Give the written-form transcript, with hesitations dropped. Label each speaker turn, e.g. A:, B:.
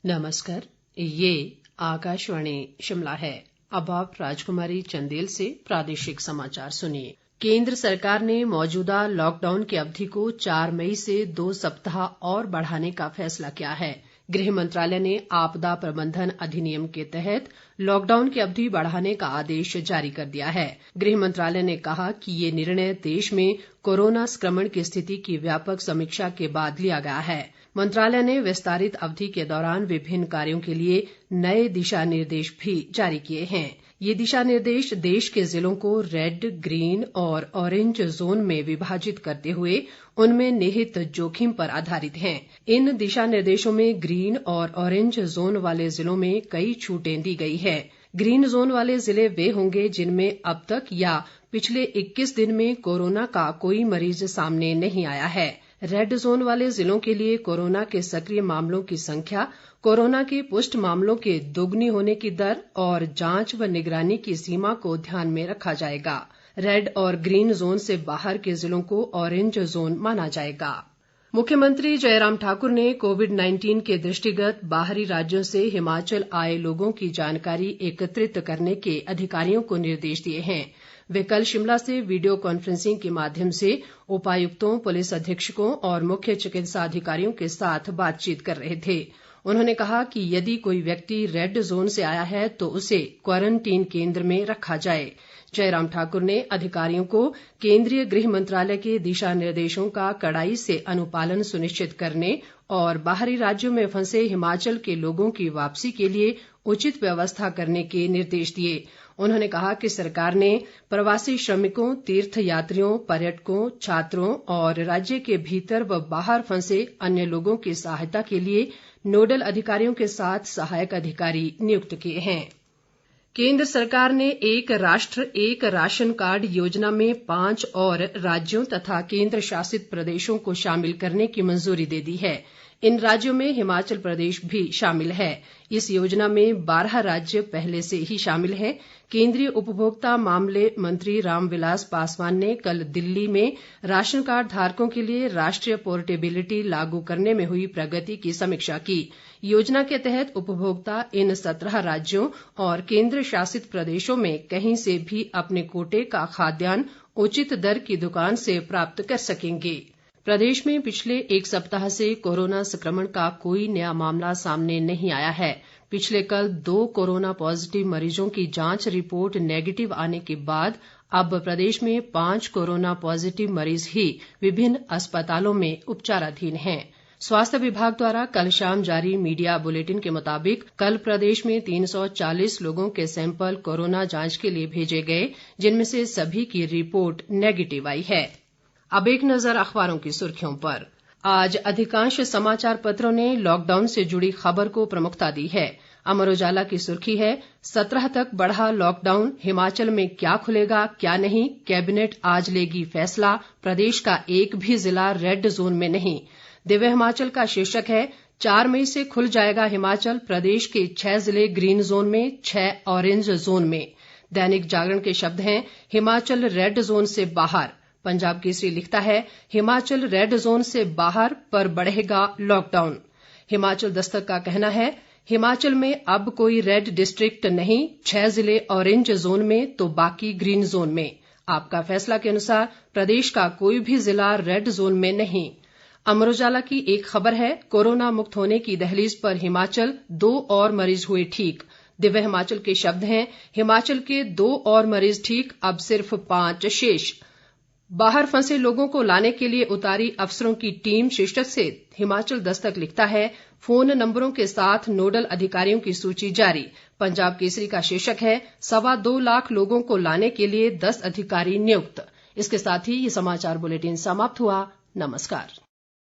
A: नमस्कार, ये आकाशवाणी शिमला है। अब आप राजकुमारी चंदेल से प्रादेशिक समाचार सुनिए। केंद्र सरकार ने मौजूदा लॉकडाउन की अवधि को 4 मई से 2 सप्ताह और बढ़ाने का फैसला किया है। गृह मंत्रालय ने आपदा प्रबंधन अधिनियम के तहत लॉकडाउन की अवधि बढ़ाने का आदेश जारी कर दिया है। गृह मंत्रालय ने कहा कि ये निर्णय देश में कोरोना संक्रमण की स्थिति की व्यापक समीक्षा के बाद लिया गया है। मंत्रालय ने विस्तारित अवधि के दौरान विभिन्न कार्यों के लिए नए दिशा निर्देश भी जारी किए हैं। ये दिशा निर्देश देश के जिलों को रेड, ग्रीन और ऑरेंज जोन में विभाजित करते हुए उनमें निहित जोखिम पर आधारित हैं। इन दिशा निर्देशों में ग्रीन और ऑरेंज जोन वाले जिलों में कई छूटें दी गई है। ग्रीन जोन वाले जिले वे होंगे जिनमें अब तक या पिछले 21 दिन में कोरोना का कोई मरीज सामने नहीं आया है। रेड जोन वाले जिलों के लिए कोरोना के सक्रिय मामलों की संख्या, कोरोना के पुष्ट मामलों के दोगुनी होने की दर और जांच व निगरानी की सीमा को ध्यान में रखा जाएगा। रेड और ग्रीन जोन से बाहर के जिलों को ऑरेंज जोन माना जाएगा। मुख्यमंत्री जयराम ठाकुर ने कोविड-19 के दृष्टिगत बाहरी राज्यों से हिमाचल आए लोगों की जानकारी एकत्रित करने के अधिकारियों को निर्देश दिए हैं। वे कल शिमला से वीडियो कॉन्फ्रेंसिंग के माध्यम से उपायुक्तों, पुलिस अधीक्षकों और मुख्य चिकित्सा अधिकारियों के साथ बातचीत कर रहे थे। उन्होंने कहा कि यदि कोई व्यक्ति रेड जोन से आया है तो उसे क्वारंटीन केंद्र में रखा जाए। जयराम ठाकुर ने अधिकारियों को केंद्रीय गृह मंत्रालय के दिशा निर्देशों का कड़ाई से अनुपालन सुनिश्चित करने और बाहरी राज्यों में फंसे हिमाचल के लोगों की वापसी के लिए उचित व्यवस्था करने के निर्देश दिए। उन्होंने कहा कि सरकार ने प्रवासी श्रमिकों, तीर्थ यात्रियों, पर्यटकों, छात्रों और राज्य के भीतर व बाहर फंसे अन्य लोगों की सहायता के लिए नोडल अधिकारियों के साथ सहायक अधिकारी नियुक्त किए हैं। केंद्र सरकार ने एक राष्ट्र एक राशन कार्ड योजना में 5 और राज्यों तथा केंद्र शासित प्रदेशों को शामिल करने की मंजूरी दे दी है। इन राज्यों में हिमाचल प्रदेश भी शामिल है। इस योजना में 12 राज्य पहले से ही शामिल हैं। केंद्रीय उपभोक्ता मामले मंत्री रामविलास पासवान ने कल दिल्ली में राशन कार्ड धारकों के लिए राष्ट्रीय पोर्टेबिलिटी लागू करने में हुई प्रगति की समीक्षा की। योजना के तहत उपभोक्ता इन 17 राज्यों और केंद्र शासित प्रदेशों में कहीं से भी अपने कोटे का खाद्यान्न उचित दर की दुकान से प्राप्त कर सकेंगे। प्रदेश में पिछले एक सप्ताह से कोरोना संक्रमण का कोई नया मामला सामने नहीं आया है। पिछले कल 2 कोरोना पॉजिटिव मरीजों की जांच रिपोर्ट नेगेटिव आने के बाद अब प्रदेश में 5 कोरोना पॉजिटिव मरीज ही विभिन्न अस्पतालों में उपचाराधीन हैं। स्वास्थ्य विभाग द्वारा कल शाम जारी मीडिया बुलेटिन के मुताबिक कल प्रदेश में 340 लोगों के सैंपल कोरोना जांच के लिए भेजे गए, जिनमें से सभी की रिपोर्ट नेगेटिव आई है। अब एक नजर अखबारों की सुर्खियों पर। आज अधिकांश समाचार पत्रों ने लॉकडाउन से जुड़ी खबर को प्रमुखता दी है। अमर उजाला की सुर्खी है, 17 तक बढ़ा लॉकडाउन, हिमाचल में क्या खुलेगा क्या नहीं, कैबिनेट आज लेगी फैसला, प्रदेश का एक भी जिला रेड जोन में नहीं। दिव्य हिमाचल का शीर्षक है, 4 मई से खुल जाएगा हिमाचल, प्रदेश के 6 जिले ग्रीन जोन में, 6 ऑरेंज जोन में। दैनिक जागरण के शब्द हैं, हिमाचल रेड जोन से बाहर। पंजाब केसरी लिखता है, हिमाचल रेड जोन से बाहर पर बढ़ेगा लॉकडाउन। हिमाचल दस्तक का कहना है, हिमाचल में अब कोई रेड डिस्ट्रिक्ट नहीं, 6 जिले ऑरेंज जोन में तो बाकी ग्रीन जोन में। आपका फैसला के अनुसार प्रदेश का कोई भी जिला रेड जोन में नहीं। अमर उजाला की एक खबर है, कोरोना मुक्त होने की दहलीज पर हिमाचल, 2 और मरीज हुए ठीक। दिव्य हिमाचल के शब्द हैं, हिमाचल के 2 और मरीज ठीक, अब सिर्फ 5 शेष। बाहर फंसे लोगों को लाने के लिए उतारी अफसरों की टीम शीर्षक से हिमाचल दस्तक लिखता है, फोन नंबरों के साथ नोडल अधिकारियों की सूची जारी। पंजाब केसरी का शीर्षक है, 2.25 लाख लोगों को लाने के लिए 10 अधिकारी नियुक्त। इसके साथ ही ये समाचार बुलेटिन समाप्त हुआ। नमस्कार।